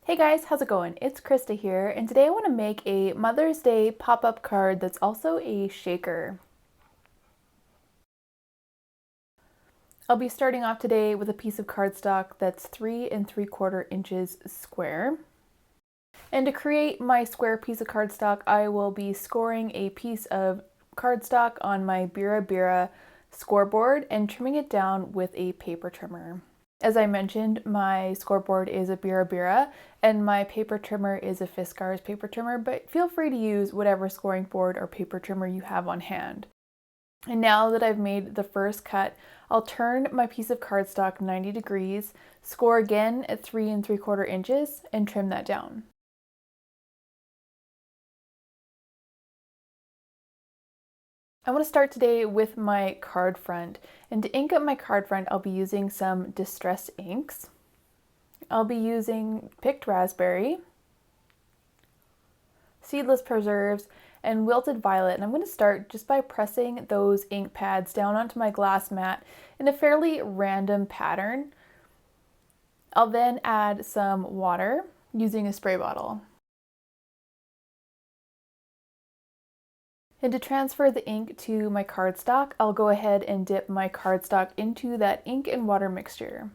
Hey guys, how's it going? It's Krista here, and today I want to make a Mother's Day pop-up card that's also a shaker. I'll be starting off today with a piece of cardstock that's 3 3/4 inches square. And to create my square piece of cardstock, I will be scoring a piece of cardstock on my Bira Bira scoreboard and trimming it down with a paper trimmer. As I mentioned, my scoreboard is a Bira Bira and my paper trimmer is a Fiskars paper trimmer, but feel free to use whatever scoring board or paper trimmer you have on hand. And now that I've made the first cut, I'll turn my piece of cardstock 90 degrees, score again at 3 3/4 inches, and trim that down. I want to start today with my card front, and to ink up my card front I'll be using some Distress inks. I'll be using Picked Raspberry, Seedless Preserves, and Wilted Violet, and I'm going to start just by pressing those ink pads down onto my glass mat in a fairly random pattern. I'll then add some water using a spray bottle. And to transfer the ink to my cardstock, I'll go ahead and dip my cardstock into that ink and water mixture.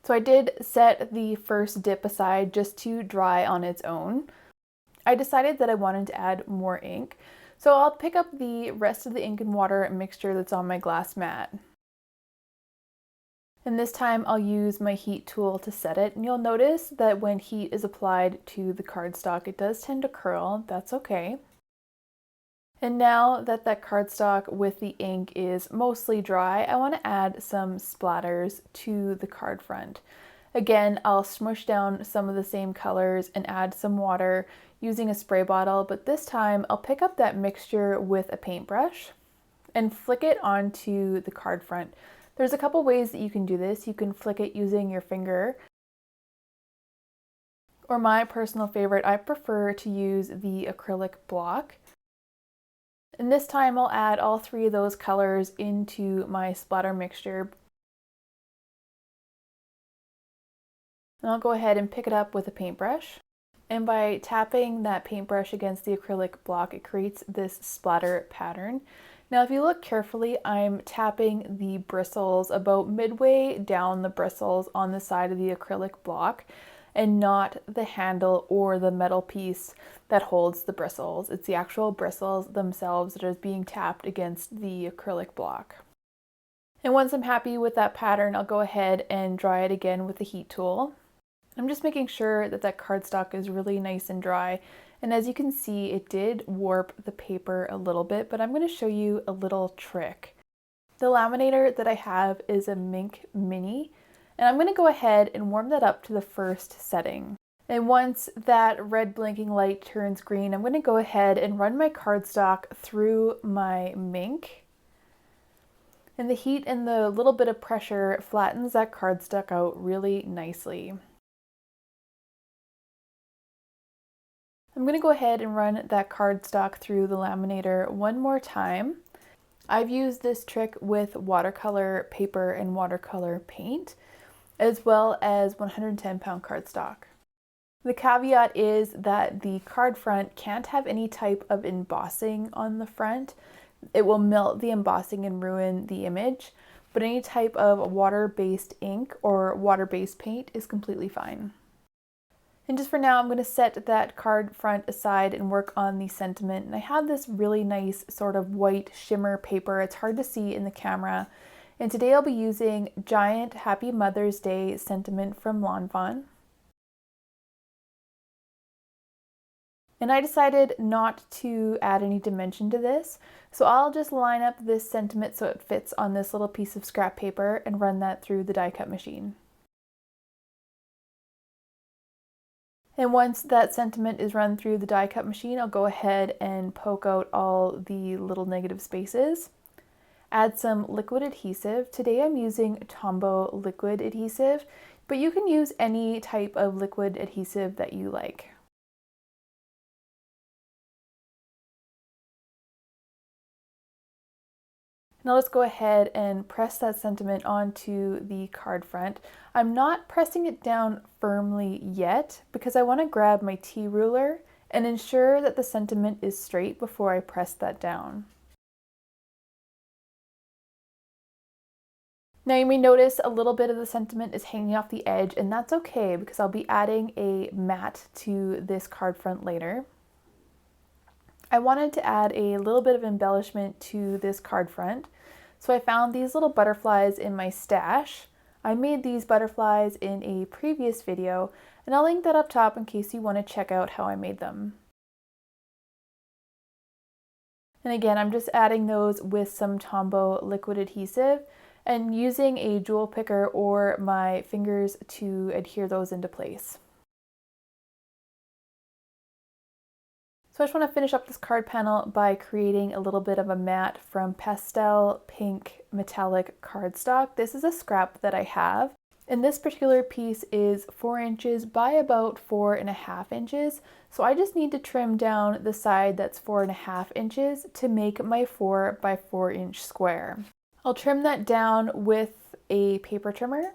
So I did set the first dip aside just to dry on its own. I decided that I wanted to add more ink, so I'll pick up the rest of the ink and water mixture that's on my glass mat. And this time I'll use my heat tool to set it, and you'll notice that when heat is applied to the cardstock, it does tend to curl. That's okay. And now that that cardstock with the ink is mostly dry, I want to add some splatters to the card front. Again, I'll smush down some of the same colors and add some water using a spray bottle, but this time I'll pick up that mixture with a paintbrush and flick it onto the card front. There's a couple ways that you can do this. You can flick it using your finger, or my personal favorite, I prefer to use the acrylic block. And this time I'll add all three of those colors into my splatter mixture. And I'll go ahead and pick it up with a paintbrush. And by tapping that paintbrush against the acrylic block, it creates this splatter pattern. Now, if you look carefully, I'm tapping the bristles about midway down the bristles on the side of the acrylic block, and not the handle or the metal piece that holds the bristles. It's the actual bristles themselves that are being tapped against the acrylic block. And once I'm happy with that pattern, I'll go ahead and dry it again with the heat tool. I'm just making sure that that cardstock is really nice and dry. And as you can see, it did warp the paper a little bit, but I'm going to show you a little trick. The laminator that I have is a Mink Mini, and I'm going to go ahead and warm that up to the first setting. And once that red blinking light turns green, I'm going to go ahead and run my cardstock through my Mink. And the heat and the little bit of pressure flattens that cardstock out really nicely. I'm going to go ahead and run that cardstock through the laminator one more time. I've used this trick with watercolor paper and watercolor paint, as well as 110-pound cardstock. The caveat is that the card front can't have any type of embossing on the front. It will melt the embossing and ruin the image, but any type of water-based ink or water-based paint is completely fine. And just for now, I'm going to set that card front aside and work on the sentiment. And I have this really nice sort of white shimmer paper. It's hard to see in the camera. And today I'll be using Giant Happy Mother's Day sentiment from Lawn Fawn. And I decided not to add any dimension to this, so I'll just line up this sentiment so it fits on this little piece of scrap paper and run that through the die cut machine. And once that sentiment is run through the die cut machine, I'll go ahead and poke out all the little negative spaces. Add some liquid adhesive. Today I'm using Tombow liquid adhesive, but you can use any type of liquid adhesive that you like. Now let's go ahead and press that sentiment onto the card front. I'm not pressing it down firmly yet because I want to grab my T-ruler and ensure that the sentiment is straight before I press that down. Now you may notice a little bit of the sentiment is hanging off the edge, and that's okay because I'll be adding a mat to this card front later. I wanted to add a little bit of embellishment to this card front, so I found these little butterflies in my stash. I made these butterflies in a previous video, and I'll link that up top in case you want to check out how I made them. And again, I'm just adding those with some Tombow liquid adhesive and using a jewel picker or my fingers to adhere those into place. So I just want to finish up this card panel by creating a little bit of a mat from pastel pink metallic cardstock. This is a scrap that I have. And this particular piece is 4 inches by about 4.5 inches. So I just need to trim down the side that's 4.5 inches to make my 4 by 4 inch square. I'll trim that down with a paper trimmer.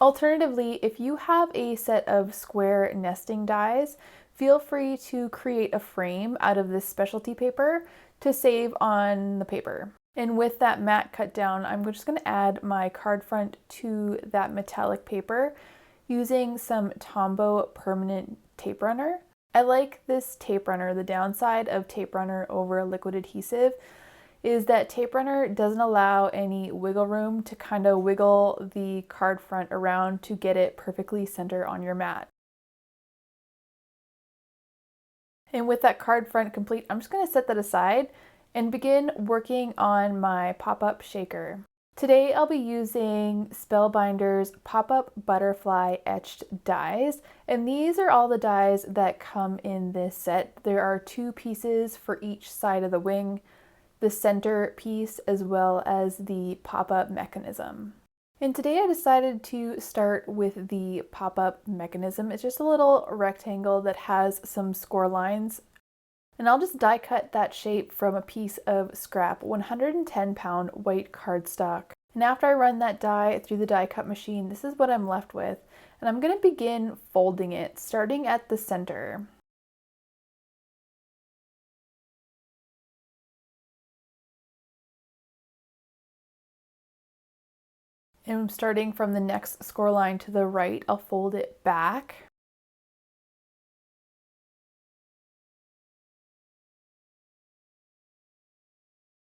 Alternatively, if you have a set of square nesting dies, feel free to create a frame out of this specialty paper to save on the paper. And with that mat cut down, I'm just going to add my card front to that metallic paper using some Tombow permanent tape runner. I like this tape runner. The downside of tape runner over liquid adhesive is that tape runner doesn't allow any wiggle room to kind of wiggle the card front around to get it perfectly center on your mat. And with that card front complete, I'm just going to set that aside and begin working on my pop-up shaker. Today I'll be using Spellbinder's pop-up butterfly etched dies, and these are all the dies that come in this set. There are 2 pieces for each side of the wing, the center piece, as well as the pop-up mechanism. And today I decided to start with the pop-up mechanism. It's just a little rectangle that has some score lines. And I'll just die cut that shape from a piece of scrap 110-pound white cardstock. And after I run that die through the die cut machine, this is what I'm left with. And I'm going to begin folding it, starting at the center. And starting from the next score line to the right, I'll fold it back.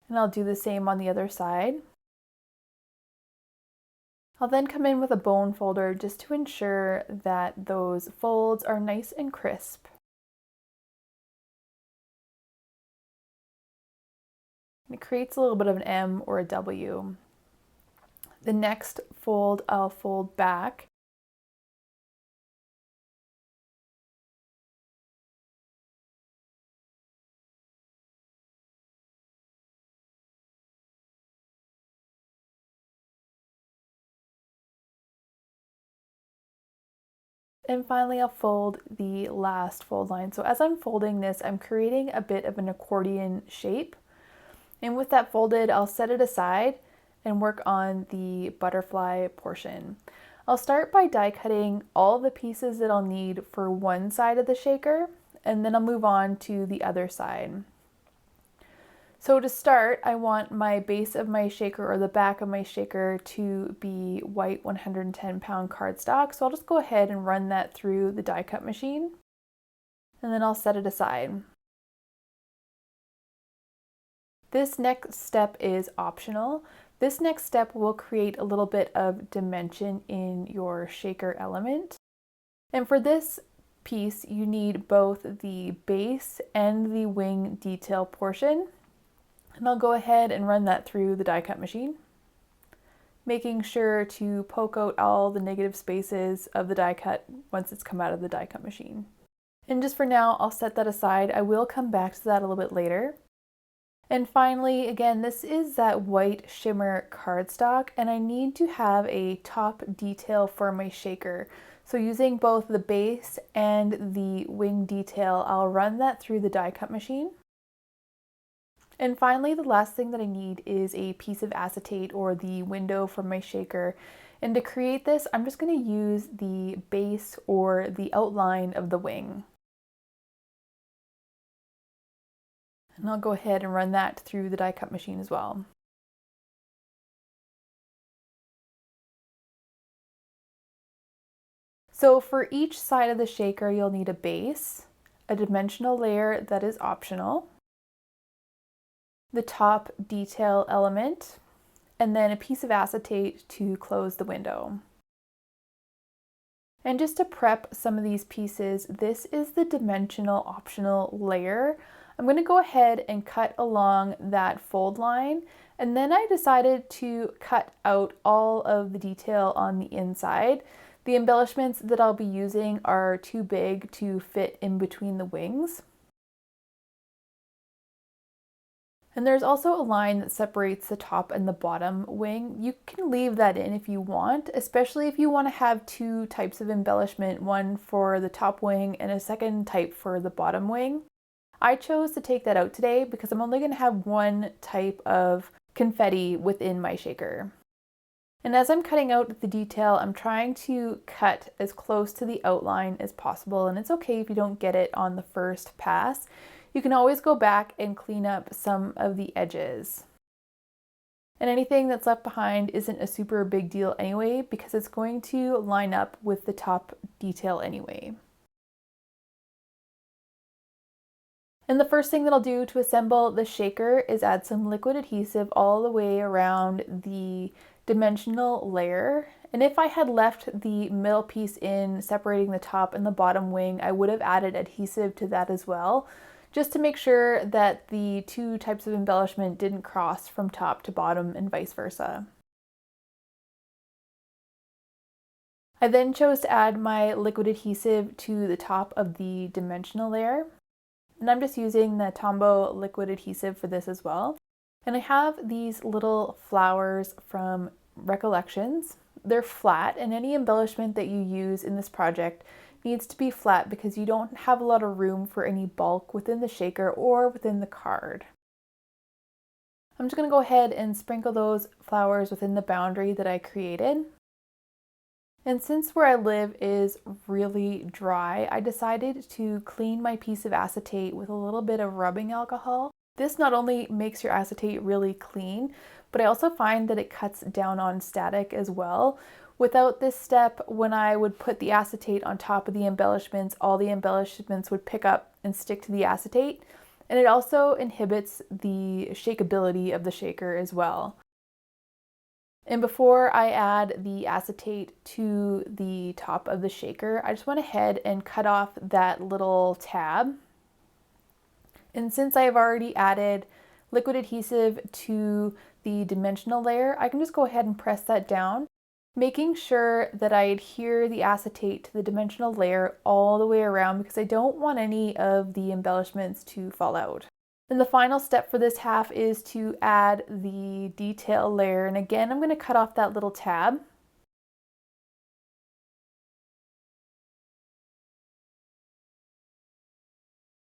And I'll do the same on the other side. I'll then come in with a bone folder just to ensure that those folds are nice and crisp. And it creates a little bit of an M or a W. The next fold, I'll fold back. And finally, I'll fold the last fold line. So as I'm folding this, I'm creating a bit of an accordion shape. And with that folded, I'll set it aside and work on the butterfly portion. I'll start by die cutting all the pieces that I'll need for one side of the shaker, and then I'll move on to the other side. So to start, I want my base of my shaker, or the back of my shaker, to be white 110-pound cardstock. So I'll just go ahead and run that through the die cut machine, and then I'll set it aside. This next step is optional. This next step will create a little bit of dimension in your shaker element. And for this piece, you need both the base and the wing detail portion. And I'll go ahead and run that through the die cut machine, making sure to poke out all the negative spaces of the die cut once it's come out of the die cut machine. And just for now, I'll set that aside. I will come back to that a little bit later. And finally, again, this is that white shimmer cardstock, and I need to have a top detail for my shaker. So using both the base and the wing detail, I'll run that through the die cut machine. And finally, the last thing that I need is a piece of acetate or the window from my shaker. And to create this, I'm just going to use the base or the outline of the wing. And I'll go ahead and run that through the die cut machine as well. So for each side of the shaker, you'll need a base, a dimensional layer that is optional, the top detail element, and then a piece of acetate to close the window. And just to prep some of these pieces, this is the dimensional optional layer. I'm going to go ahead and cut along that fold line, and then I decided to cut out all of the detail on the inside. The embellishments that I'll be using are too big to fit in between the wings. And there's also a line that separates the top and the bottom wing. You can leave that in if you want, especially if you want to have two types of embellishment, one for the top wing and a second type for the bottom wing. I chose to take that out today because I'm only going to have one type of confetti within my shaker. And as I'm cutting out the detail, I'm trying to cut as close to the outline as possible, and it's okay if you don't get it on the first pass. You can always go back and clean up some of the edges. And anything that's left behind isn't a super big deal anyway, because it's going to line up with the top detail anyway. And the first thing that I'll do to assemble the shaker is add some liquid adhesive all the way around the dimensional layer. And if I had left the middle piece in, separating the top and the bottom wing, I would have added adhesive to that as well, just to make sure that the two types of embellishment didn't cross from top to bottom and vice versa. I then chose to add my liquid adhesive to the top of the dimensional layer. And I'm just using the Tombow liquid adhesive for this as well. And I have these little flowers from Recollections. They're flat, and any embellishment that you use in this project needs to be flat because you don't have a lot of room for any bulk within the shaker or within the card. I'm just going to go ahead and sprinkle those flowers within the boundary that I created. And since where I live is really dry, I decided to clean my piece of acetate with a little bit of rubbing alcohol. This not only makes your acetate really clean, but I also find that it cuts down on static as well. Without this step, when I would put the acetate on top of the embellishments, all the embellishments would pick up and stick to the acetate. And it also inhibits the shakeability of the shaker as well. And before I add the acetate to the top of the shaker, I just went ahead and cut off that little tab. And since I've already added liquid adhesive to the dimensional layer, I can just go ahead and press that down, making sure that I adhere the acetate to the dimensional layer all the way around because I don't want any of the embellishments to fall out. Then the final step for this half is to add the detail layer. And again, I'm going to cut off that little tab.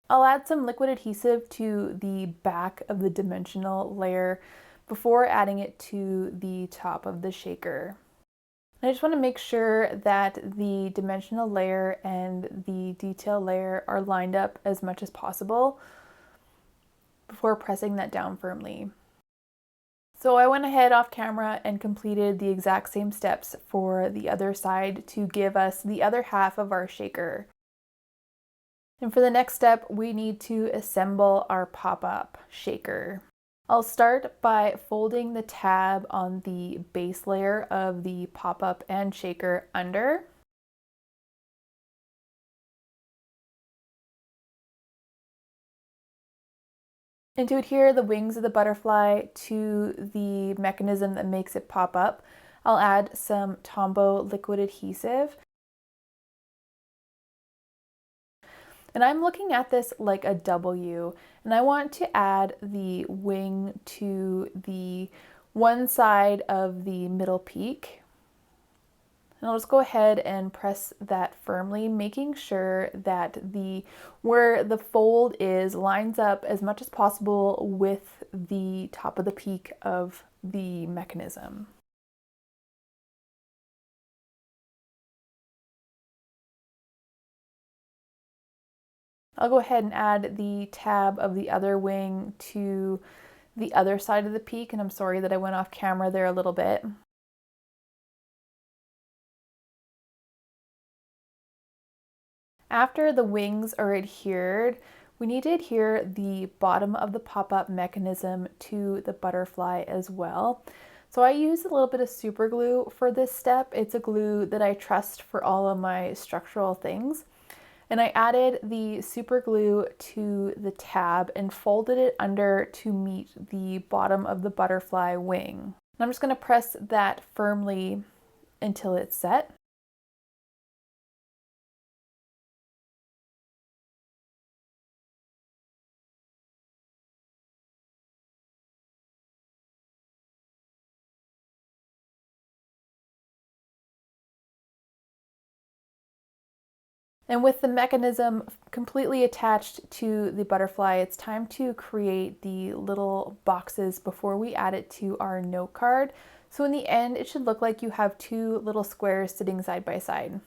I'll add some liquid adhesive to the back of the dimensional layer before adding it to the top of the shaker. I just want to make sure that the dimensional layer and the detail layer are lined up as much as possible before pressing that down firmly. So I went ahead off camera and completed the exact same steps for the other side to give us the other half of our shaker. And for the next step, we need to assemble our pop-up shaker. I'll start by folding the tab on the base layer of the pop-up and shaker under. And to adhere the wings of the butterfly to the mechanism that makes it pop up, I'll add some Tombow liquid adhesive. And I'm looking at this like a W, and I want to add the wing to the one side of the middle peak. And And I'll just go ahead and press that firmly, making sure that where the fold is lines up as much as possible with the top of the peak of the mechanism. I'll go ahead and add the tab of the other wing to the other side of the peak, and I'm sorry that I went off camera there a little bit. After the wings are adhered, we need to adhere the bottom of the pop-up mechanism to the butterfly as well. So I use a little bit of super glue for this step. It's a glue that I trust for all of my structural things. And I added the super glue to the tab and folded it under to meet the bottom of the butterfly wing. And I'm just going to press that firmly until it's set. And with the mechanism completely attached to the butterfly, it's time to create the little boxes before we add it to our note card. So in the end, it should look like you have two little squares sitting side by side.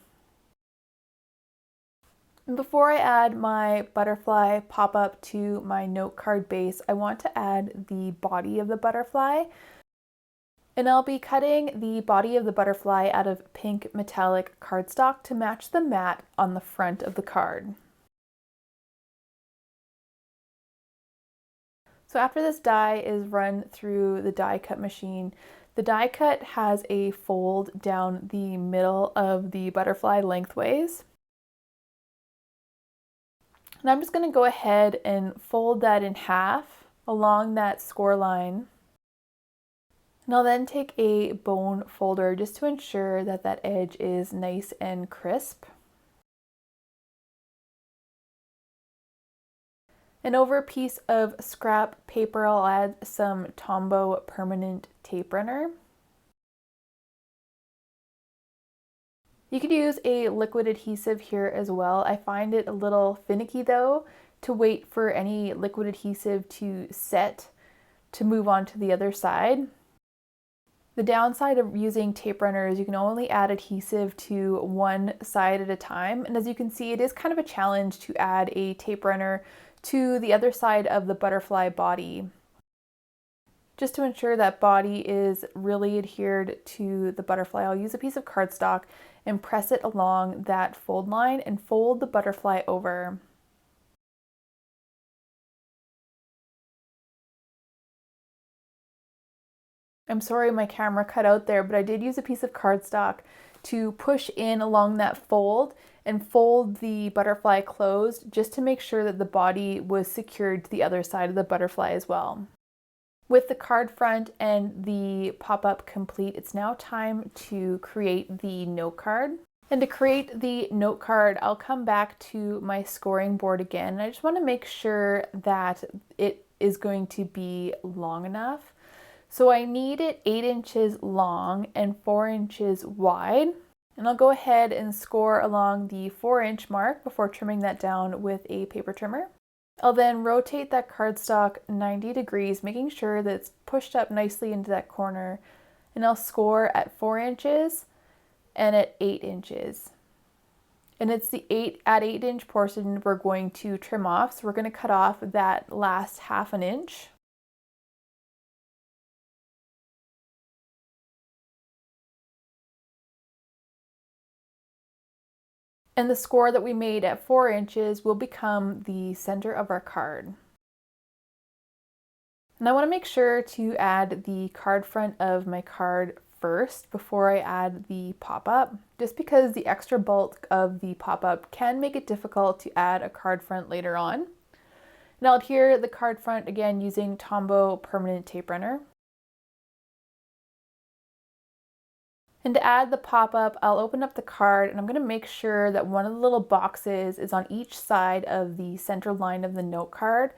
And before I add my butterfly pop-up to my note card base, I want to add the body of the butterfly. And I'll be cutting the body of the butterfly out of pink metallic cardstock to match the mat on the front of the card. So after this die is run through the die cut machine, the die cut has a fold down the middle of the butterfly lengthways. And I'm just going to go ahead and fold that in half along that score line. And I'll then take a bone folder just to ensure that that edge is nice and crisp. And over a piece of scrap paper, I'll add some Tombow permanent tape runner. You could use a liquid adhesive here as well. I find it a little finicky though to wait for any liquid adhesive to set to move on to the other side. The downside of using tape runner is you can only add adhesive to one side at a time. And as you can see, it is kind of a challenge to add a tape runner to the other side of the butterfly body. Just to ensure that body is really adhered to the butterfly, I'll use a piece of cardstock and press it along that fold line and fold the butterfly over. I'm sorry my camera cut out there, but I did use a piece of cardstock to push in along that fold and fold the butterfly closed just to make sure that the body was secured to the other side of the butterfly as well. With the card front and the pop-up complete, it's now time to create the note card. And to create the note card, I'll come back to my scoring board again. I just want to make sure that it is going to be long enough. So I need it 8 inches long and 4 inches wide. And I'll go ahead and score along the 4-inch mark before trimming that down with a paper trimmer. I'll then rotate that cardstock 90 degrees, making sure that it's pushed up nicely into that corner. And I'll score at 4 inches and at 8 inches. And it's the 8-inch portion we're going to trim off. So we're going to cut off that last 1/2 inch. And the score that we made at 4 inches will become the center of our card. And I want to make sure to add the card front of my card first before I add the pop-up, just because the extra bulk of the pop-up can make it difficult to add a card front later on. And I'll adhere the card front again using Tombow permanent tape runner. And to add the pop-up, I'll open up the card and I'm going to make sure that one of the little boxes is on each side of the center line of the note card.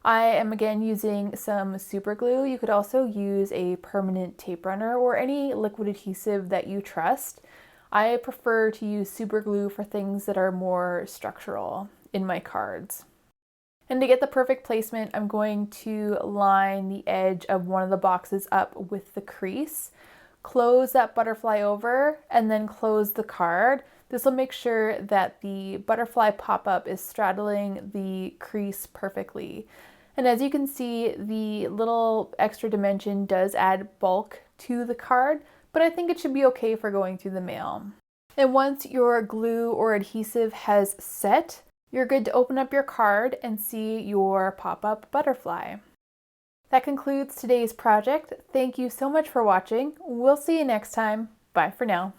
I am again using some super glue. You could also use a permanent tape runner or any liquid adhesive that you trust. I prefer to use super glue for things that are more structural in my cards. And to get the perfect placement, I'm going to line the edge of one of the boxes up with the crease, close that butterfly over, and then close the card. This will make sure that the butterfly pop-up is straddling the crease perfectly. And as you can see, the little extra dimension does add bulk to the card, but I think it should be okay for going through the mail. And once your glue or adhesive has set, you're good to open up your card and see your pop-up butterfly. That concludes today's project. Thank you so much for watching. We'll see you next time. Bye for now.